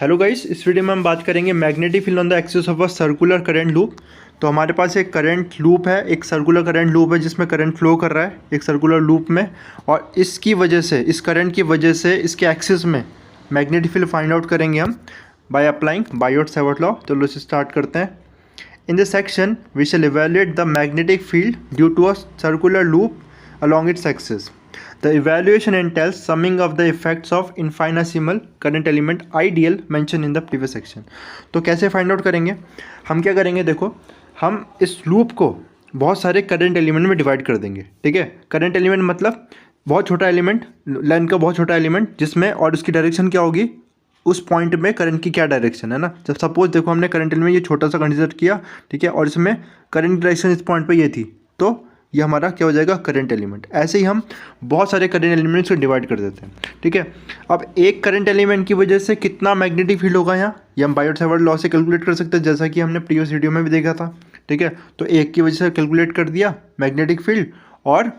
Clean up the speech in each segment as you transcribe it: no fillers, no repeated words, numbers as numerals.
Hello guys, इस video में हम बात करेंगे magnetic field on the axis of a circular current loop. तो हमारे पास एक करंट लूप है, एक सर्कुलर करंट लूप है जिसमें करंट फ्लो कर रहा है एक सर्कुलर लूप में, और इसकी वजह से, इस करंट की वजह से इसके एक्सिस में मैग्नेटिक फील्ड फाइंड आउट करेंगे हम बाय अप्लाइंग बायोट-सावर्ट लॉ। चलो इसे स्टार्ट करते हैं। In this section we shall evaluate the magnetic field due to a circular loop along its axis. The evaluation entails summing of the effects of infinitesimal current element IDL mentioned in the previous section. तो कैसे find out करेंगे? हम क्या करेंगे, देखो हम इस loop को बहुत सारे करंट एलिमेंट में डिवाइड कर देंगे। ठीक है, करंट एलिमेंट मतलब बहुत छोटा एलिमेंट, लाइन का बहुत छोटा एलिमेंट जिसमें, और उसकी डायरेक्शन क्या होगी, उस पॉइंट में करंट की क्या डायरेक्शन है ना। जब सपोज देखो हमने करंट एलिमेंट ये छोटा सा कंसिडर किया, ठीक है, और इसमें करंट डायरेक्शन इस पॉइंट पे ये थी, तो ये हमारा क्या हो जाएगा, करंट एलिमेंट। ऐसे ही हम बहुत सारे करंट एलिमेंट्स को डिवाइड कर देते हैं। ठीक है, अब एक करंट एलिमेंट की वजह से कितना मैग्नेटिक फील्ड होगा यहाँ, ये हम बायोट-सावर्ट लॉ से कैलकुलेट कर सकते हैं, जैसा कि हमने प्रीवियस वीडियो में भी देखा था। ठीक है, तो एक की वजह से कैलकुलेट कर दिया मैग्नेटिक फील्ड, और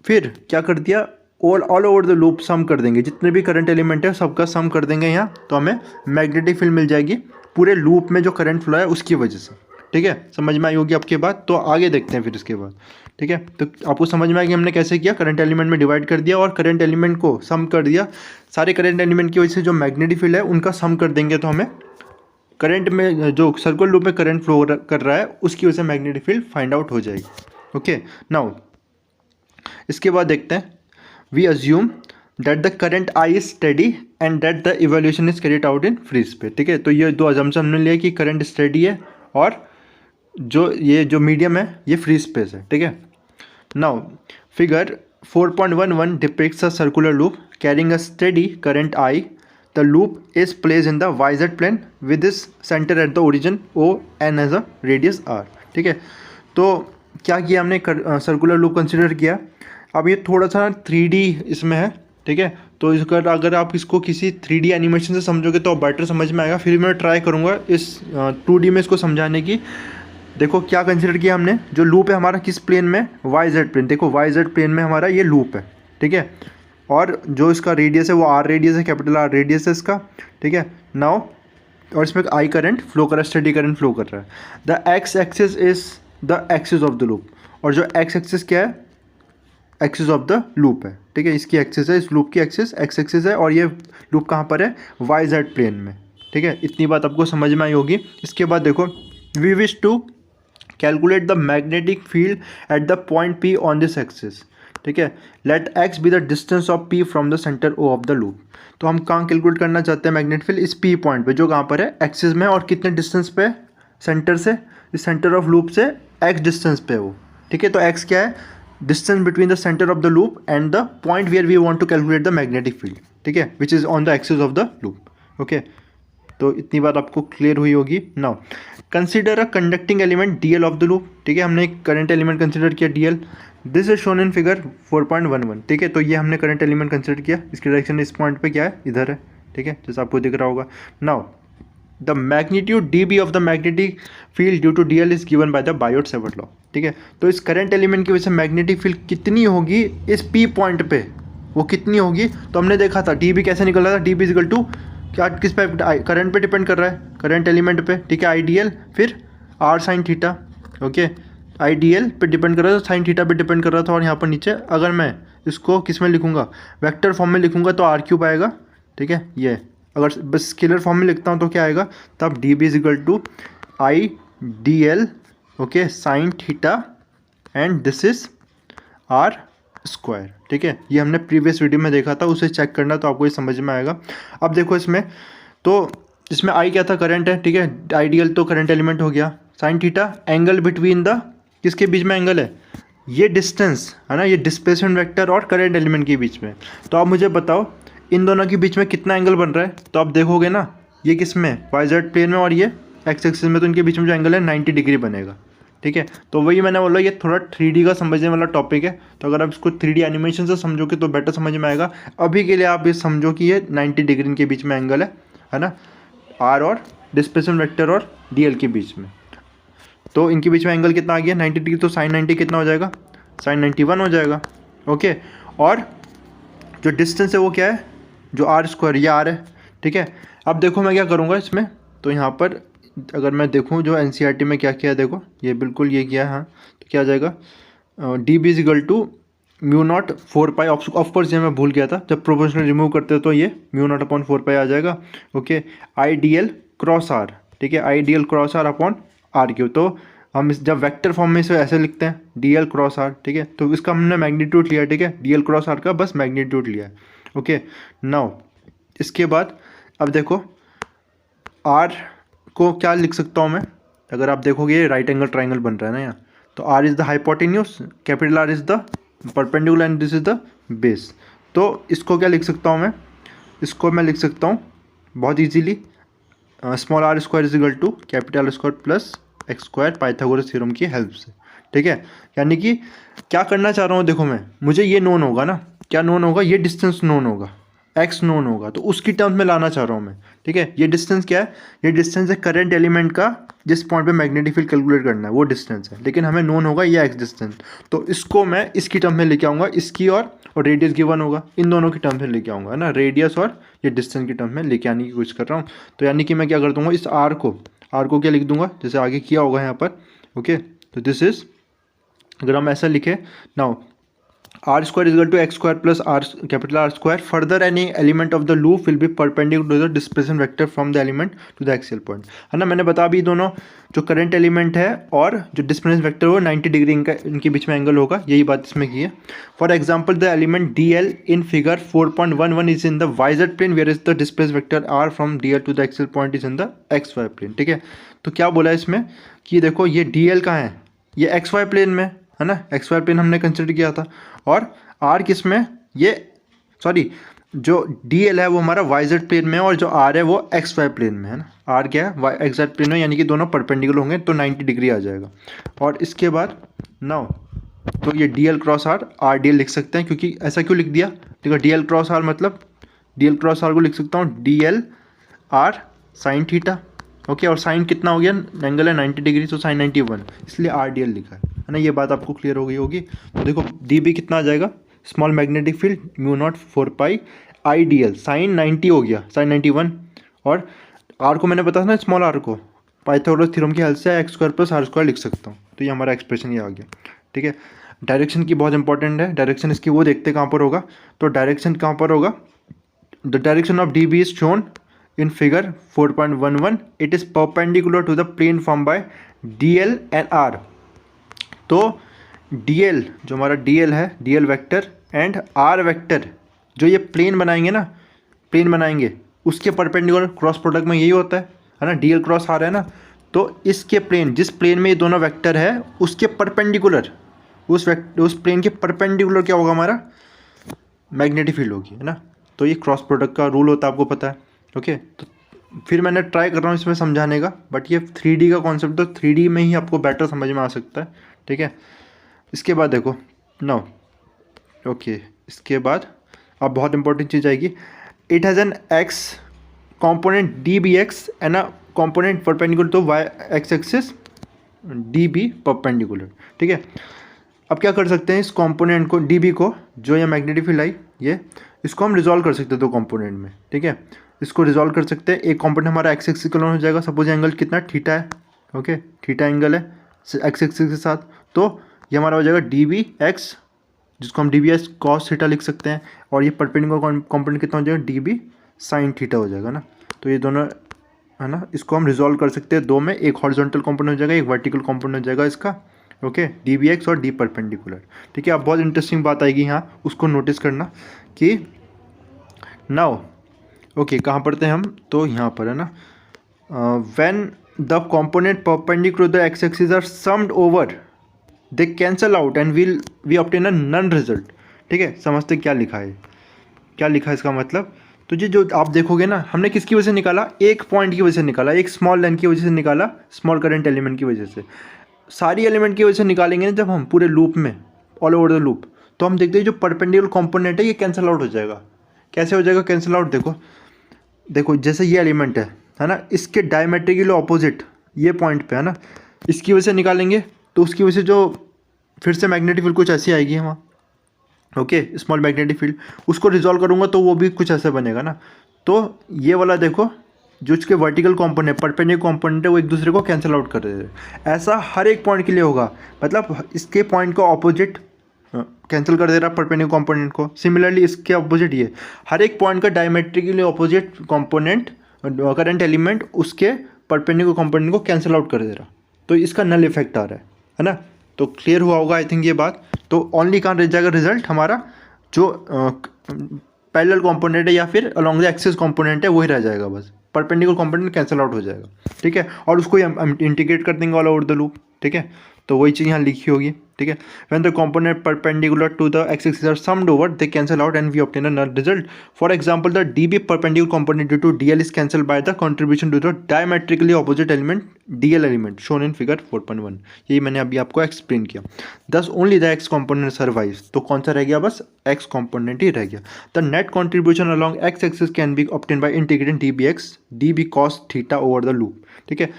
फिर क्या कर दिया, ऑल ओवर द लूप सम कर देंगे, जितने भी करंट एलिमेंट है सबका सम कर देंगे यहाँ, तो हमें मैग्नेटिक फील्ड मिल जाएगी पूरे लूप में जो करंट फ्लो है उसकी वजह से। ठीक है, समझ में आई होगी आपके बात। तो आगे देखते हैं फिर इसके बाद। ठीक है, तो आपको समझ में आया कि हमने कैसे किया, करंट एलिमेंट में डिवाइड कर दिया और करंट एलिमेंट को सम कर दिया। सारे करंट एलिमेंट की वजह से जो मैग्नेटिक फील्ड है उनका सम कर देंगे, तो हमें करंट में जो सर्कुलर लूप में करंट फ्लो कर रहा है उसकी वजह से मैग्नेटिक फील्ड फाइंड आउट हो जाएगी। ओके, नाउ इसके बाद देखते हैं, we assume that the current I is steady and that the evolution is carried out in free space. ठीक है, तो ये दो अजम्पशन हमने लिया कि करंट स्टेडी है और जो मीडियम है ये फ्री स्पेस है। ठीक है, now figure 4.11 depicts a circular loop carrying a steady current I. The loop is placed in the yz plane with its center at the origin O and has a radius r. ठीक है, तो क्या किया हमने, circular loop consider किया। अब ये थोड़ा सा 3D इसमें है। ठीक है, तो इसका अगर आप इसको किसी 3D एनिमेशन से समझोगे तो बेटर समझ में आएगा। फिर मैं ट्राई करूँगा इस 2D में इसको समझाने की। देखो क्या कंसिडर किया हमने, जो लूप है हमारा किस प्लेन में, वाई जेड प्लेन। देखो वाई जेड प्लेन में हमारा ये लूप है। ठीक है, और जो इसका रेडियस है वो आर रेडियस है, कैपिटल आर रेडियस है इसका। ठीक है, नाउ और इसमें आई करंट फ्लो कर रहा है, स्टेडी करंट फ्लो कर रहा है। The x axis is the axis of the loop, और जो एक्स एक्सिस क्या है, एक्सिस ऑफ द लूप है। ठीक है, इसकी एक्सिस है, इस लूप की एक्सिस एक्स एक्सिस है, और ये लूप कहाँ पर है, वाई जेड प्लेन में। ठीक है, इतनी बात आपको समझ में आई होगी। इसके बाद देखो, we wish to calculate the magnetic field at the point P on this axis. ठीक है, let x be the distance of P from the centre O of the loop. तो हम कहाँ कैलकुलेट करना चाहते हैं मैग्नेटिक फील्ड, इस P point पे, जो कहाँ पर है, एक्सिस में, और कितने डिस्टेंस पे, सेंटर से, इस सेंटर ऑफ लूप से x डिस्टेंस पे वो। ठीक है, तो x क्या है, distance between the centre of the loop and the point where we want to calculate the magnetic field. ठीक है, which is on the axis of the loop. Okay, तो इतनी बात आपको क्लियर हुई होगी। Now consider a conducting element DL of the loop. ठीक है, हमने एक करंट एलिमेंट कंसिडर किया DL। This is shown in figure 4.11। ठीक है, तो ये हमने करंट एलिमेंट कंसिडर किया, इसकी डायरेक्शन इस पॉइंट पे क्या है, इधर है। ठीक है, जैसा आपको दिख रहा होगा। Now the magnitude dB of the magnetic field due to DL is given by the Biot Savart law. ठीक है, तो इस करंट एलिमेंट की वजह से मैग्नेटिक फील्ड कितनी होगी इस P पॉइंट पे, वो कितनी होगी, तो हमने देखा था dB कैसे निकल रहा था, dB इक्वल टू क्या, किस पे, करंट पे डिपेंड कर रहा है, करंट एलिमेंट पे। ठीक है, आइडियल, फिर R sine theta. Okay, ideal पे डिपेंड कर रहा था, साइन थीटा पे डिपेंड कर रहा था, और यहाँ पर नीचे अगर मैं इसको किस में लिखूंगा, वेक्टर फॉर्म में लिखूंगा तो आर क्यूब आएगा। ठीक है, ये अगर बस स्केलर फॉर्म में लिखता हूँ तो क्या आएगा, तब D B is equal to IDL, okay, sine theta, and this is R square. ठीक है, ये हमने प्रीवियस वीडियो में देखा था, उसे चेक करना तो आपको ये समझ में आएगा। अब देखो इसमें, तो इसमें आई क्या था, करंट है। ठीक है, आइडियल तो करंट एलिमेंट हो गया, sine theta angle between the, किसके बीच में एंगल है, ये डिस्टेंस है ना, ये डिस्प्लेसमेंट वेक्टर और करंट एलिमेंट के बीच में। तो आप मुझे बताओ इन दोनों के बीच में कितना एंगल बन रहा है, तो आप देखोगे ना, ये किस में, वाई जेड प्लेन में, और ये एक्स एक्सिस में, तो इनके बीच में जो एंगल है 90 डिग्री बनेगा। ठीक है, तो वही मैंने बोला, ये थोड़ा 3D का समझने वाला टॉपिक है, तो अगर आप इसको 3D एनिमेशन से समझोगे तो बेटर समझ में आएगा। अभी के लिए आप ये समझो कि ये 90 डिग्री के बीच में एंगल है ना, आर और डिस्प्लेसमेंट वेक्टर और DL के बीच में। तो इनके बीच में एंगल कितना आ गया, 90 डिग्री, तो साइन 90 कितना हो जाएगा, साइन 91 हो जाएगा। ओके, और जो डिस्टेंस है वो क्या है, जो आर स्क्वायर, ये आर है। ठीक है। अब देखो मैं क्या करूँगा इसमें, तो यहाँ पर अगर मैं देखूँ जो एनसीईआरटी में क्या किया है, देखो ये बिल्कुल ये किया है। हाँ, तो क्या आ जाएगा, D B is equal to mu naught 4 pi, of course ये मैं भूल गया था, जब प्रोपोर्शनल रिमूव करते हो तो ये म्यू नॉट अपॉन 4 पाई आ जाएगा। Okay, I D L cross R, ठीक है, I D L cross R upon R cube. तो हम इस जब वेक्टर फॉर्म में इसे ऐसे लिखते हैं डी एल क्रॉस आर, ठीक है, तो इसका हमने मैग्नीट्यूड लिया, ठीक है, डी एल क्रॉस आर का बस मैग्नीट्यूड लिया है। ओके, नाउ इसके बाद अब देखो आर को क्या लिख सकता हूँ मैं, अगर आप देखोगे ये राइट एंगल ट्राइंगल बन रहा है ना यहाँ, तो R is the hypotenuse, capital R is the perpendicular and this is the base. तो इसको क्या लिख सकता हूँ मैं, इसको मैं लिख सकता हूँ बहुत easily, small R square is equal to capital R square plus X square Pythagoras theorem की हेल्प से, ठीक है। यानी कि क्या करना चाह रहा हूँ, देखो मैं, मुझे ये नोन होगा ना, क्या नोन होगा, ये डिस्टेंस नोन होगा, एक्स नोन होगा, तो उसकी टर्म्स में लाना चाह रहा हूँ मैं, ठीक है। ये डिस्टेंस क्या है, ये डिस्टेंस है करंट एलिमेंट का जिस पॉइंट पे मैग्नेटिक फील्ड कैलकुलेट करना है, वो डिस्टेंस है, लेकिन हमें नोन होगा ये एक्स डिस्टेंस, तो इसको मैं इसकी टर्म में लेके आऊँगा, इसकी और रेडियस गिवन होगा, इन दोनों की टर्म में लेके आऊँगा, है ना, रेडियस और ये डिस्टेंस की टर्म में लेके आने की कोशिश कर रहा हूँ। तो यानी कि मैं क्या कर दूँगा, इस आर को क्या लिख दूंगा, जैसे आगे किया होगा यहाँ पर। ओके, तो दिस इज, अगर हम ऐसा लिखे, now R square is equal to X square plus R capital R square, further any element of the loop will be perpendicular to the displacement vector from the element to the axial point, है ना। मैंने बता भी दोनों जो current element है और जो डिस्प्लेसमेंट वेक्टर हो 90 डिग्री इनके बीच में एंगल होगा, यही बात इसमें की है। For example the element D L in figure 4.11 is in the YZ plane where is the displace vector R from D L to the axial point is in the X Y plane, ठीक है। तो क्या बोला है इसमें कि देखो ये डी एल कहाँ है, ये एक्स वाई प्लेन में है ना, एक्स वाई प्लेन हमने कंसिडर किया था, और आर किस में, ये सॉरी जो डी एल है वो हमारा वाई जेड प्लेन में है, और जो आर है वो एक्स वाई प्लेन में है ना, आर क्या है, वाई एक्स जेड प्लेन में, यानी कि दोनों परपेंडिकुलर होंगे तो 90 डिग्री आ जाएगा। और इसके बाद नाउ तो ये D L cross R D L लिख सकते हैं, क्योंकि ऐसा क्यों लिख दिया, ठीक है, डी एल क्रॉस आर मतलब डी एल क्रॉस आर को लिख सकता हूँ D L R sine theta. Okay, और साइन कितना हो गया, एंगल है 90 डिग्री, तो साइन 91, इसलिए आर डी एल लिखा है ना। ये बात आपको क्लियर हो गई होगी। तो देखो डी बी कितना आ जाएगा, small magnetic field mu naught 4 pi I D L, sine 90 हो गया, साइन 91, और आर को मैंने बताया ना, स्मॉल आर को पाइथागोरस थ्योरम की हेल्प से X square plus R square लिख सकता हूँ, तो ये हमारा एक्सप्रेशन ये आ गया, ठीक है। डायरेक्शन की बहुत इंपॉर्टेंट है, डायरेक्शन इसकी वो देखते कहाँ पर होगा, तो डायरेक्शन कहाँ पर होगा, the direction of D B is shown in figure 4.11, it is perpendicular to the plane formed by DL and R। तो DL जो हमारा DL है, DL vector and R vector, जो ये प्लेन बनाएंगे ना, प्लेन बनाएंगे उसके परपेंडिकुलर क्रॉस प्रोडक्ट में यही होता है ना, DL क्रॉस R है ना, तो इसके प्लेन, जिस प्लेन में ये दोनों वेक्टर है उसके परपेंडिकुलर, उस प्लेन के परपेंडिकुलर क्या होगा, हमारा मैग्नेटिक फील्ड होगी, है ना। तो ये क्रॉस प्रोडक्ट का रूल होता है, आपको पता है। ओके, तो फिर मैंने ट्राई कर रहा हूँ इसमें समझाने का, बट ये 3D का कॉन्सेप्ट, तो 3D में ही आपको बेटर समझ में आ सकता है, ठीक है। इसके बाद देखो नाउ, ओके, इसके बाद अब बहुत इंपॉर्टेंट चीज़ आएगी, it has an X component D B X and a component perpendicular to Y X axis D B perpendicular, ठीक है। अब क्या कर सकते हैं, इस कॉम्पोनेंट को डी बी को, जो ये मैग्नेटिक फील्ड आई ये, इसको हम रिजॉल्व कर सकते हैं दो कॉम्पोनेंट में, ठीक है। इसको रिजॉल्व कर सकते हैं, एक कॉम्पोनेंट हमारा एक्स एक्सिस के हो जाएगा, सपोज एंगल कितना थीटा है, ओके, थीटा एंगल है एक्स एक्सिस के साथ, तो ये हमारा हो जाएगा डी बी एक्स, जिसको हम D B X cos theta लिख सकते हैं, और ये परपेंडिकुलर कॉम्पोनेंट कितना हो जाएगा, डी बी साइन थीटा हो जाएगा ना। तो ये दोनों है ना, इसको हम रिजॉल्व कर सकते हैं दो में, एक हॉरिजॉन्टल कॉम्पोनेंट हो जाएगा, एक वर्टिकल कॉम्पोनेंट हो जाएगा इसका, ओके, डी बी एक्स और डी परपेंडिकुलर, ठीक है। अब बहुत इंटरेस्टिंग बात आएगी यहाँ, उसको नोटिस करना कि नाउ ओके कहाँ पढ़ते हैं हम, तो यहाँ पर है ना, when the component perpendicular the x axis are summed over they cancel out and we obtain a null result, ठीक है। समझते क्या लिखा है, क्या लिखा है इसका मतलब, तो ये जो आप देखोगे ना, हमने किसकी वजह से निकाला, एक पॉइंट की वजह से निकाला, एक स्मॉल लेंथ की वजह से निकाला, स्मॉल करंट एलिमेंट की वजह से। सारी एलिमेंट की वजह से निकालेंगे ना जब हम पूरे लूप में, ऑल ओवर द लूप, तो हम देखते हैं जो परपेंडिकुलर कॉम्पोनेंट है ये कैंसल आउट हो जाएगा। कैसे हो जाएगा कैंसल आउट, देखो जैसे ये एलिमेंट है ना, इसके डायमेट्रिकली ऑपोजिट ये पॉइंट पे है ना, इसकी वजह से निकालेंगे तो उसकी वजह से जो फिर से मैग्नेटिक फील्ड कुछ ऐसी आएगी वहाँ, ओके, स्मॉल मैग्नेटिक फील्ड, उसको रिजॉल्व करूँगा तो वो भी कुछ ऐसा बनेगा ना। तो ये वाला देखो, जो इसके वर्टिकल कंपोनेंट परपेंडिकुलर कंपोनेंट है वो एक दूसरे को कैंसिल आउट कर रहे हैं। ऐसा हर एक पॉइंट के लिए होगा, मतलब इसके पॉइंट को ऑपोजिट कैंसिल कर दे रहा है परपेंडिकुलर कंपोनेंट को। सिमिलरली इसके ऑपोजिट ये हर एक पॉइंट का diametrically opposite component current element उसके परपेंडिकुलर कंपोनेंट को कैंसिल आउट कर दे रहा, तो इसका नल इफेक्ट आ रहा है ना। तो क्लियर हुआ होगा आई थिंक ये बात। तो ओनली कहाँ रह जाएगा रिजल्ट, हमारा जो पैरेलल कंपोनेंट है या फिर अलोंग द एक्सिस कंपोनेंट है वही रह जाएगा, बस परपेंडिकुलर कंपोनेंट कैंसिल आउट हो जाएगा, ठीक है। और उसको हम इंटीग्रेट कर देंगे ऑल ओवर द लूप, ठीक है। तो वही चीज़ यहाँ लिखी होगी, ठीक है। When the component perpendicular to the x axis are summed over they cancel out and we obtain a null result. For example the dB perpendicular component due to dl is cancelled by the contribution to the diametrically opposite element dl element shown in figure 4.1। यही मैंने अभी आपको explain किया। Thus only the x component survives, तो कौन सा रह गया, बस एक्स कंपोनेंट ही रह गया। The net contribution along X axis can be obtain by integrating D B cos theta over the loop, ठीक है।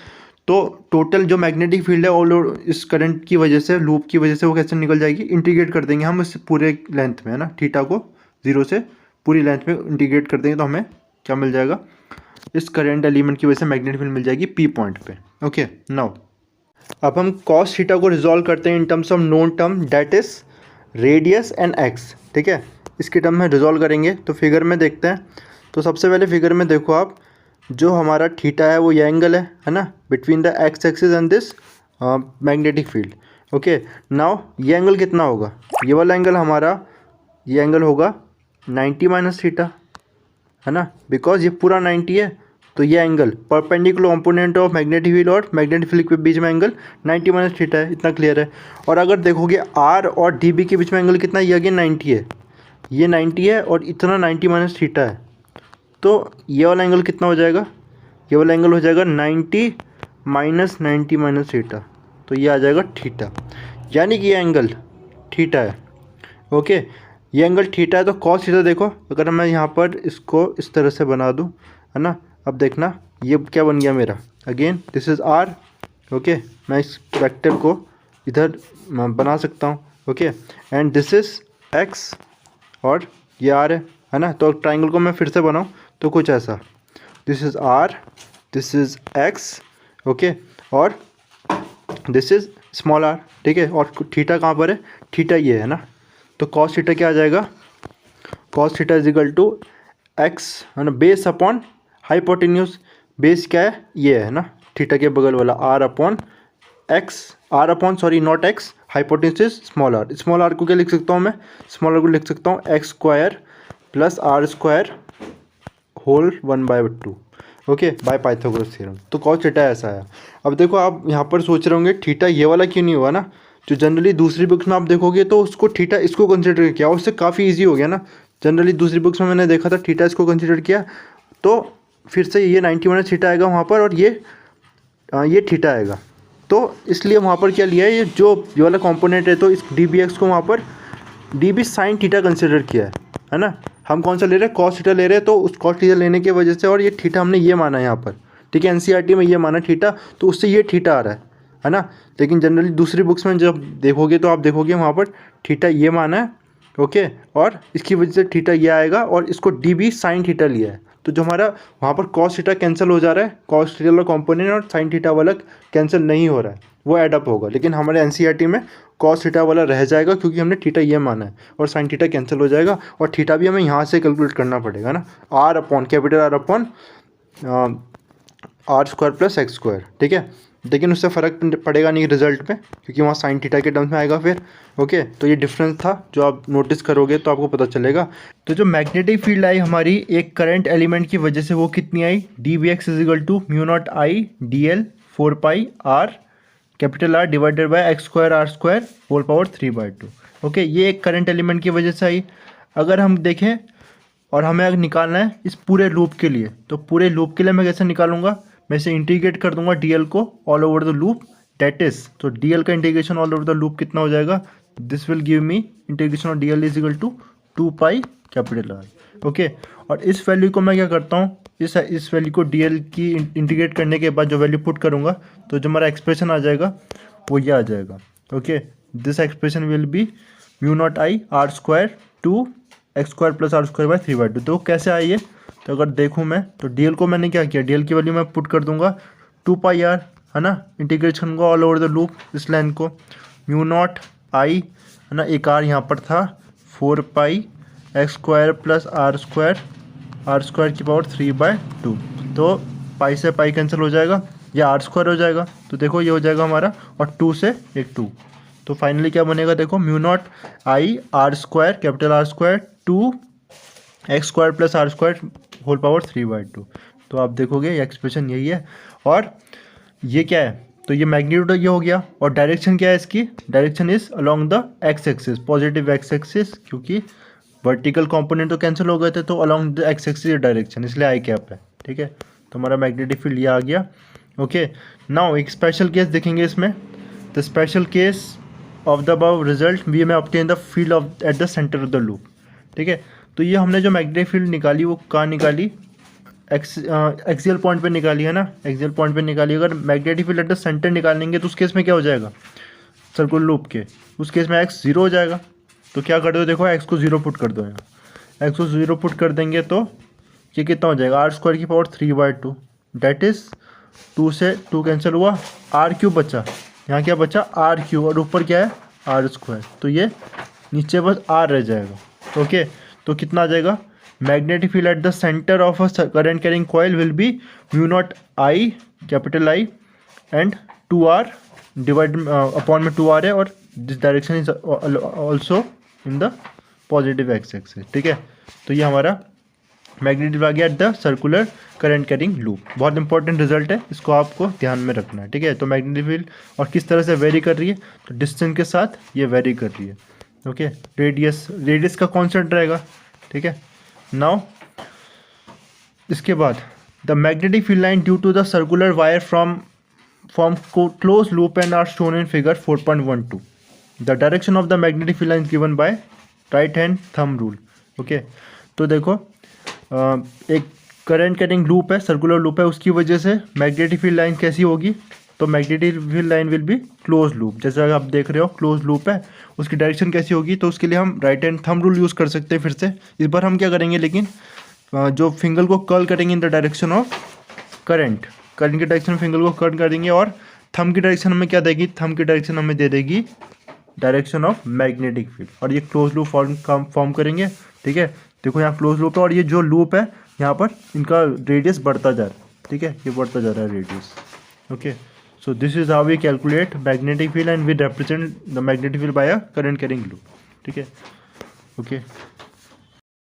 तो टोटल जो मैग्नेटिक फील्ड है ऑल ओवर इस करंट की वजह से, लूप की वजह से, वो कैसे निकल जाएगी, इंटीग्रेट कर देंगे हम इस पूरे लेंथ में, है ना। थीटा को 0 से पूरी लेंथ में इंटीग्रेट कर देंगे तो हमें क्या मिल जाएगा, इस करंट एलिमेंट की वजह से मैग्नेटिक फील्ड मिल जाएगी पी पॉइंट पे। ओके, नाउ अब हम कॉस थीटा को रिजॉल्व करते हैं in terms of known term that is radius and x, ठीक है। इसके टर्म में रिजॉल्व करेंगे तो फिगर में देखते हैं। तो सबसे पहले फिगर में देखो आप, जो हमारा थीटा है वो ये एंगल है ना, between the x axis and this magnetic field. Okay, now ये एंगल कितना होगा, ये वाला एंगल हमारा, ये एंगल होगा 90 माइनस थीटा, है ना, बिकॉज ये पूरा 90 है। तो ये angle perpendicular component of magnetic field और मैग्नेटिक फील्ड के बीच में एंगल 90 माइनस थीटा है, इतना क्लियर है। और अगर देखोगे आर और डी बी के बीच में एंगल कितना है, ये अगेन 90 है, ये 90 है और इतना 90 माइनस थीटा है। तो ये वाला एंगल कितना हो जाएगा, ये वाला एंगल हो जाएगा 90 माइनस 90 माइनस थीटा, तो ये आ जाएगा थीटा, यानी कि ये एंगल थीटा है। ओके, ये एंगल थीटा है। तो कॉस थीटा देखो, अगर मैं यहाँ पर इसको इस तरह से बना दूँ, है ना, अब देखना ये क्या बन गया मेरा, again this is R. Okay, मैं इस वेक्टर को इधर बना सकता हूँ, okay, and this is X और ये आर है ना। तो ट्राइंगल को मैं फिर से बनाऊँ तो कुछ ऐसा, this is R, this is X, okay, और दिस इज़ स्मॉल आर, ठीक है। और थीटा कहाँ पर है, थीटा ये है ना। तो कॉस थीटा क्या आ जाएगा, cos theta is equal to X, है ना, बेस अपॉन हाइपोटेन्यूज। बेस क्या है, ये है ना, थीटा के बगल वाला R upon X, R upon sorry not X, hypotenuse small R. Small R को क्या लिख सकता हूँ मैं, स्मॉल आर को लिख सकता हूँ X square plus R square whole 1/2, okay, by Pythagoras theorem. तो कॉस थीटा ऐसा है। अब देखो आप यहाँ पर सोच रहे होंगे थीटा ये वाला क्यों नहीं हुआ ना, जो जनरली दूसरी बुक्स में आप देखोगे तो उसको थीटा इसको कंसिडर किया, उससे काफ़ी इजी हो गया ना। जनरली दूसरी बुक्स में मैंने देखा था थीटा इसको कंसिडर किया, तो फिर से ये 90 माइनस थीटा आएगा वहाँ पर, और ये थीटा आएगा। तो इसलिए वहाँ पर क्या लिया है, ये वाला कॉम्पोनेंट है, तो इस डी बी एक्स को वहाँ पर D B sine theta consider किया है ना। हम कौन सा ले रहे हैं, कॉस थीटा ले रहे हैं, तो उस कॉस थीटा लेने की वजह से, और ये थीटा हमने ये माना है यहाँ पर, ठीक है, एनसीईआरटी में ये माना थीटा, तो उससे ये थीटा आ रहा है ना। लेकिन जनरली दूसरी बुक्स में जब देखोगे तो आप देखोगे वहाँ पर थीटा ये माना है, ओके, और इसकी वजह से थीटा ये आएगा, और इसको डी बी साइन थीटा लिया है। तो जो हमारा वहाँ पर कॉस थीटा कैंसिल हो जा रहा है, कॉस थीटा वाला कॉम्पोनेंट और साइन थीटा वाला कैंसिल नहीं हो रहा है, वो एडअप होगा। लेकिन हमारे एनसीईआरटी में कॉस थीटा वाला रह जाएगा, क्योंकि हमने थीटा ये माना है, और साइन थीटा कैंसिल हो जाएगा, और थीटा भी हमें यहाँ से कैलकुलेट करना पड़ेगा ना, R upon capital R upon R square plus X square, ठीक है। लेकिन उससे फ़र्क पड़ेगा नहीं रिजल्ट पे, क्योंकि वहाँ साइन थीटा के टर्म्स में आएगा फिर, ओके। तो ये डिफरेंस था जो आप नोटिस करोगे तो आपको पता चलेगा। तो जो मैग्नेटिक फील्ड आई हमारी एक करंट एलिमेंट की वजह से, वो कितनी आई, d B x is equal to mu naught I D l 4 pi r capital R divided by x square r square whole power 3/2, okay. ये एक करंट एलिमेंट की वजह से आई। अगर हम देखें और हमें अगर निकालना है इस पूरे लूप के लिए, तो पूरे लूप के लिए मैं कैसे निकालूंगा, मैं इसे इंटीग्रेट कर दूंगा डीएल को all over the loop, that is, तो डीएल का integration all over the loop कितना हो जाएगा, this will give me integration of DL is equal to 2 pi capital R, okay. और इस वैल्यू को मैं क्या करता हूँ, इस वैल्यू को डीएल की इंटीग्रेट करने के बाद जो वैल्यू पुट करूँगा, तो जो हमारा एक्सप्रेशन आ जाएगा वो ये आ जाएगा, okay. This expression will be mu naught I R square to X square plus R square by 3/2। तो कैसे आई है, तो अगर देखूँ मैं तो डी एल को मैंने क्या किया, डी एल की वैल्यू मैं पुट कर दूंगा 2πr, है ना, इंटीग्रेट करूँगा ऑल ओवर द लूप इस लाइन को, म्यू नॉट आई, है ना, एक आर यहाँ पर था, 4π(x² + r² की पावर 3/2, तो पाई से पाई कैंसिल हो जाएगा, ये r² हो जाएगा, तो देखो ये हो जाएगा हमारा, और 2 से एक 2, तो फाइनली क्या बनेगा देखो, mu naught I r², capital R², 2x² + r² whole power 3/2। तो आप देखोगे ये एक्सप्रेशन यही है, और ये क्या है, तो ये मैग्नीट्यूड ये हो गया, और डायरेक्शन क्या है इसकी, direction is along the x axis, positive x axis, क्योंकि वर्टिकल कंपोनेंट तो कैंसिल हो गए थे, तो along the x axis direction, इसलिए आई कैप है, ठीक है। तो हमारा मैग्नेटिक फील्ड ये आ गया। ओके, नाउ एक स्पेशल केस देखेंगे इसमें, the special case of the above result we may obtain the field of at the centre of the loop, ठीक है। तो ये हमने जो मैग्नेटिक फील्ड निकाली वो कहाँ निकाली, एक्सियल पॉइंट पे निकाली है ना, एक्सियल पॉइंट पे निकाली। अगर magnetic field at the centre निकालेंगे तो उस केस में क्या हो जाएगा, सर्कुलर लूप के उस केस में x 0 हो जाएगा। तो क्या कर दो, देखो x को 0 पुट कर दो, यहाँ x को 0 पुट कर देंगे तो ये कितना हो जाएगा, r² की पावर 3/2, डेट इज 2 से 2 कैंसिल हुआ, r³ बचा, यहाँ क्या बचा r³ और ऊपर क्या है r², तो ये नीचे बस r रह जाएगा। ओके, तो कितना आ जाएगा, magnetic field at the centre of a current carrying coil will be mu naught I, capital I, and 2r divide upon में 2r है, और this direction is also in the positive x axis, ठीक है। तो ये हमारा magnetic आ गया at the circular current carrying loop. बहुत इंपॉर्टेंट रिजल्ट है, इसको आपको ध्यान में रखना है, ठीक है। तो मैग्नेटिक फील्ड और किस तरह से वेरी कर रही है, तो डिस्टेंस के साथ ये वेरी कर रही है। ओके, रेडियस का कॉन्स्टेंट रहेगा, ठीक है। नाउ इसके बाद the magnetic field line due to the circular wire from closed loop and are shown in figure 4.12. The direction of the magnetic field line is given by right hand thumb rule. Okay, तो देखो एक current carrying loop है, circular loop है, उसकी वजह से magnetic field line कैसी होगी, तो magnetic field line will be close loop, जैसे आप देख रहे हो क्लोज लूप है, उसकी डायरेक्शन कैसी होगी, तो उसके लिए हम right hand thumb rule use कर सकते हैं। फिर से इस बार हम क्या करेंगे, लेकिन जो फिंगर को कर्ल करेंगे in the direction of current की डायरेक्शन में फिंगर को कर्ल कर देंगे, और थंब की डायरेक्शन हमें क्या देगी, थंब की डायरेक्शन हमें दे देगी डायरेक्शन ऑफ मैग्नेटिक फील्ड, और ये क्लोज लूप फॉर्म करेंगे, ठीक है। देखो यहाँ क्लोज लूप है, और ये जो लूप है यहाँ पर इनका रेडियस बढ़ता जा रहा है, ठीक है, ये बढ़ता जा रहा है radius. Okay, so this is how we calculate magnetic field and we represent the magnetic field by a current carrying loop, ठीक है। ओके।